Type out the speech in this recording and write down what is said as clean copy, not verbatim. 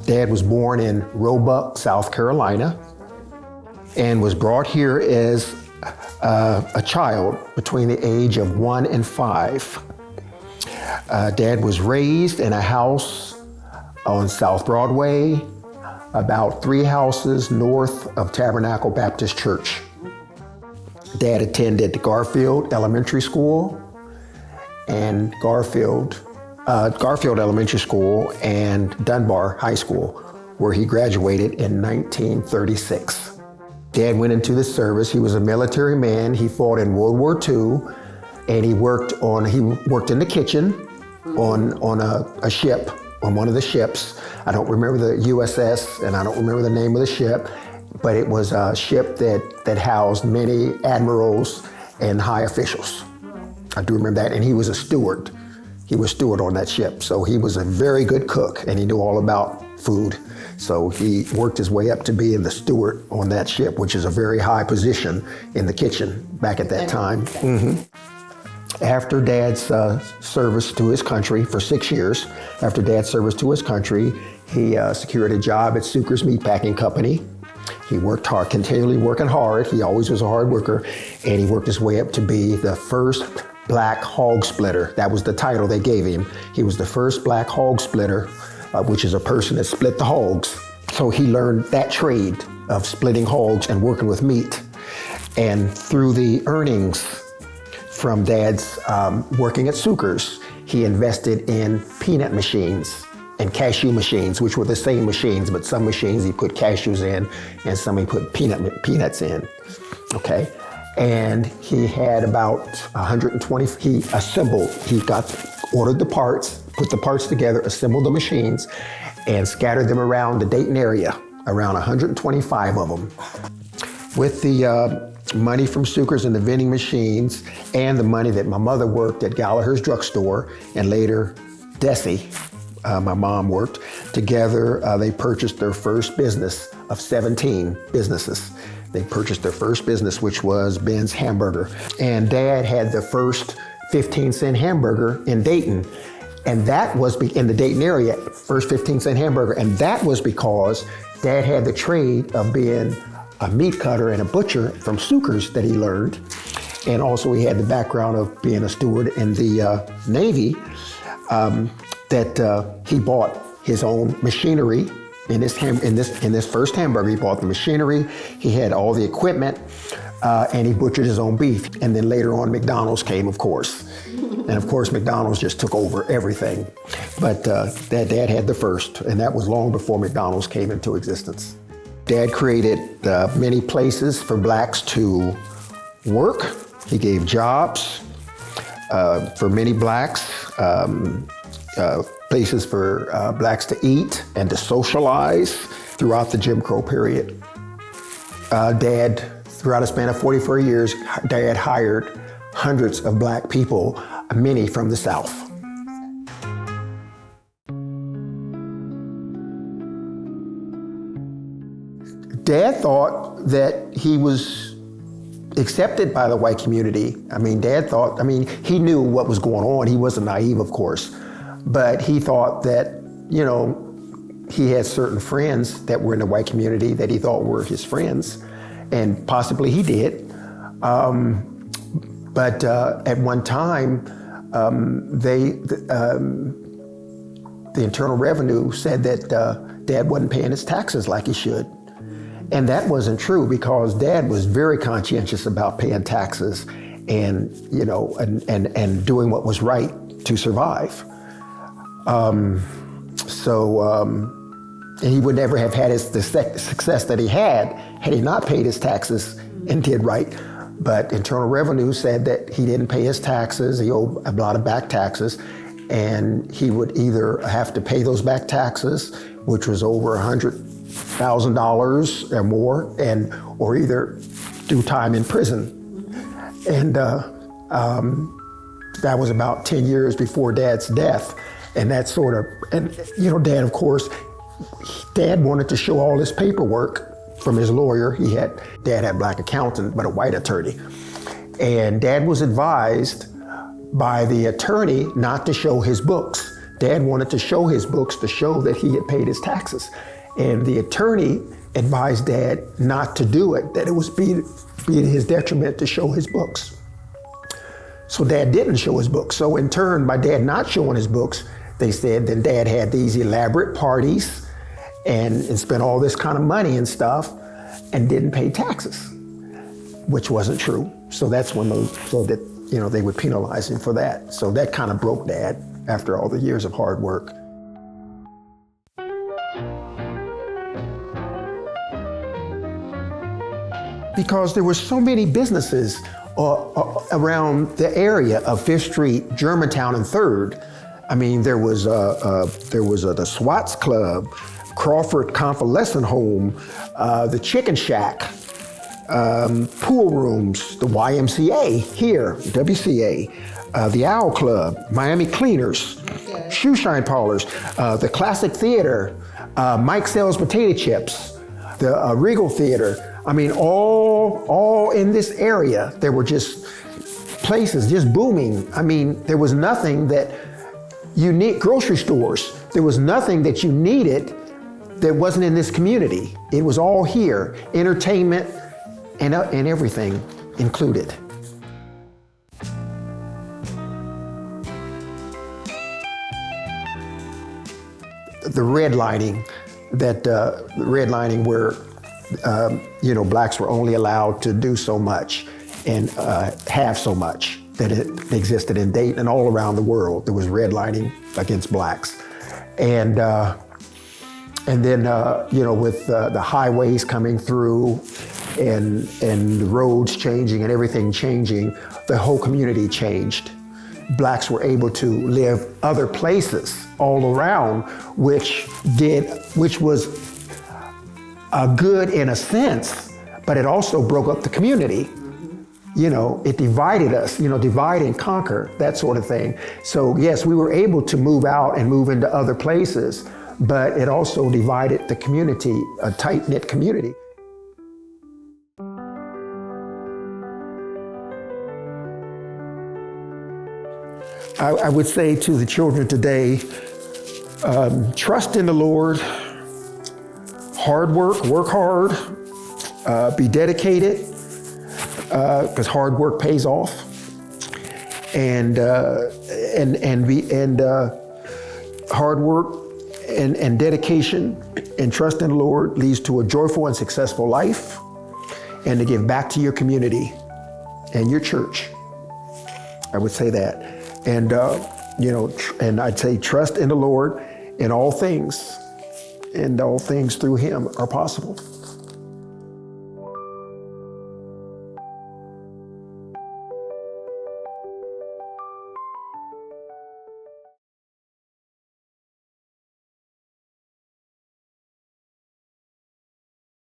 Dad was born in Roebuck, South Carolina, and was brought here as a child between the age of 1 and 5. Dad was raised in a house on South Broadway, about 3 houses north of Tabernacle Baptist Church. Dad attended Garfield Elementary School and Garfield Elementary School and Dunbar High School, where he graduated in 1936. Dad went into the service. He was a military man. He fought in World War II, and he worked in the kitchen on a ship, on one of the ships. I don't remember the USS, and I don't remember the name of the ship, but it was a ship that housed many admirals and high officials. I do remember that, and he was a steward. He was steward on that ship, so he was a very good cook, and he knew all about food. So he worked his way up to being the steward on that ship, which is a very high position in the kitchen back at that time. After Dad's service to his country for 6 years, after Dad's service to his country, he secured a job at Sucre's Meatpacking Company. He worked hard, continually working hard. He always was a hard worker, and he worked his way up to be the first black hog splitter. That was the title they gave him. He was the first black hog splitter, which is a person that split the hogs. So he learned that trade of splitting hogs and working with meat. And through the earnings from Dad's working at Sucre's, he invested in peanut machines and cashew machines, which were the same machines, but some machines he put cashews in and some he put peanuts in, okay? And he had about 120, ordered the parts, put the parts together, assembled the machines, and scattered them around the Dayton area, around 125 of them. With the money from Sucre's and the vending machines and the money that my mother worked at Gallagher's drugstore and later Desi, my mom worked, together they purchased their first business of 17 businesses. They purchased their first business, which was Ben's Hamburger. And Dad had the first 15-cent hamburger in Dayton. And that was in the Dayton area, first 15-cent hamburger. And that was because Dad had the trade of being a meat cutter and a butcher from Sucre's that he learned. And also he had the background of being a steward in the Navy, that he bought his own machinery. In this first hamburger, he bought the machinery, he had all the equipment, and he butchered his own beef. And then later on, McDonald's came, of course. And of course, McDonald's just took over everything. But Dad had the first, and that was long before McDonald's came into existence. Dad created many places for blacks to work. He gave jobs for many blacks. Places for blacks to eat and to socialize throughout the Jim Crow period. Dad, throughout a span of 44 years, Dad hired hundreds of black people, many from the South. Dad thought that he was accepted by the white community. He knew what was going on. He wasn't naive, of course. But he thought that, he had certain friends that were in the white community that he thought were his friends, and possibly he did. But at one time, the Internal Revenue said that Dad wasn't paying his taxes like he should. And that wasn't true, because Dad was very conscientious about paying taxes and, and doing what was right to survive. And he would never have had the success that he had he not paid his taxes and did right. But Internal Revenue said that he didn't pay his taxes, he owed a lot of back taxes, and he would either have to pay those back taxes, which was over $100,000 or more, or either do time in prison. And that was about 10 years before Dad's death. And that Dad, of course, Dad wanted to show all his paperwork from his lawyer. Dad had a black accountant, but a white attorney. And Dad was advised by the attorney not to show his books, Dad wanted to show his books to show that he had paid his taxes. And the attorney advised Dad not to do it, that it was be to his detriment to show his books. So Dad didn't show his books. So in turn, by Dad not showing his books, they said then Dad had these elaborate parties and spent all this kind of money and stuff and didn't pay taxes, which wasn't true. So that's when they would penalize him for that. So that kind of broke Dad after all the years of hard work. Because there were so many businesses around the area of 5th Street, Germantown, and 3rd. I mean, there was the SWAT's Club, Crawford Convalescent Home, the Chicken Shack, pool rooms, the YMCA here, WCA, the Owl Club, Miami Cleaners, Shoe Shine Parlors, the Classic Theater, Mike Sells Potato Chips, the Regal Theater. I mean, all in this area, there were just places just booming. I mean, there was nothing that you need, grocery stores, there was nothing that you needed that wasn't in this community. It was all here, entertainment and everything included. The redlining, where blacks were only allowed to do so much and have so much, that it existed in Dayton and all around the world. There was redlining against blacks. And then with the highways coming through and the roads changing and everything changing, the whole community changed. Blacks were able to live other places all around, which was good in a sense, but it also broke up the community. It divided us, divide and conquer, that sort of thing. So yes, we were able to move out and move into other places, but it also divided the community, a tight-knit community. I would say to the children today, trust in the Lord, hard work hard, be dedicated, because hard work pays off, and hard work and dedication and trust in the Lord leads to a joyful and successful life, and to give back to your community and your church. I would say that. And, and I'd say trust in the Lord in all things, and all things through Him are possible.